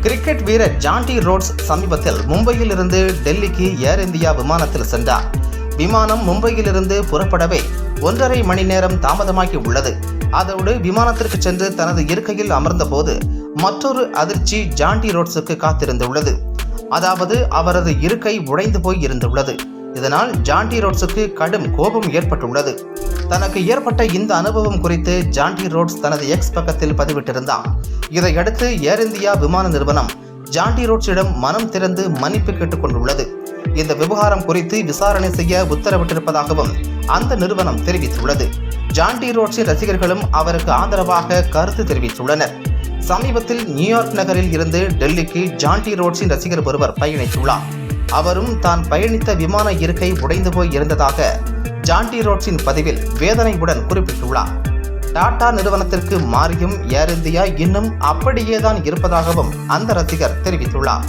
Cricket வீரர் Jonty roads சமீபத்தில் மும்பையில் இருந்து டெல்லிக்கு ஏர் இந்தியா விமானத்தில் சென்றார். விமானம் மும்பையிலிருந்து புறப்படவே 1.5 மணி நேரம் தாமதமாகி உள்ளது. அதோடு விமானத்திற்கு சென்று தனது இருக்கையில் அமர்ந்தபோது மற்றொரு அதிர்ச்சி ஜான்டி ரோட்ஸுக்கு காத்திருந்துள்ளது. அதாவது அவரது இருக்கை உடைந்து போய் இருந்துள்ளது. இதனால் ஜான்டி ரோட்ஸுக்கு கடும் கோபம் ஏற்பட்டுள்ளது. தனக்கு ஏற்பட்ட இந்த அனுபவம் குறித்து ஜான்டி ரோட்ஸ் தனது எக்ஸ் பக்கத்தில் பதிவிட்டிருந்தார். இதையடுத்து ஏர் இந்தியா விமான நிறுவனம் ஜான்டி ரோட்ஸிடம் மனம் திறந்து மன்னிப்பு கேட்டுக்கொண்டுள்ளது. இந்த விவகாரம் குறித்து விசாரணை செய்ய உத்தரவிட்டிருப்பதாகவும் அந்த நிறுவனம் தெரிவித்துள்ளது. ஜான்டி ரோட்ஸின் ரசிகர்களும் அவருக்கு ஆதரவாக கருத்து தெரிவித்துள்ளனர். சமீபத்தில் நியூயார்க் நகரில் இருந்து டெல்லிக்கு ஜான்டி ரோட்ஸின் ரசிகர் ஒருவர் பயணித்துள்ளார். அவரும் தான் பயணித்த விமான இருக்கை உடைந்து போய் இருந்ததாக ஜான்டி ரோட்ஸின் பதிவில் வேதனையுடன் குறிப்பிட்டுள்ளார். டாடா நிறுவனத்திற்கு மாறியும் ஏர் இந்தியா இன்னும் அப்படியேதான் இருப்பதாகவும் அந்த ரசிகர் தெரிவித்துள்ளார்.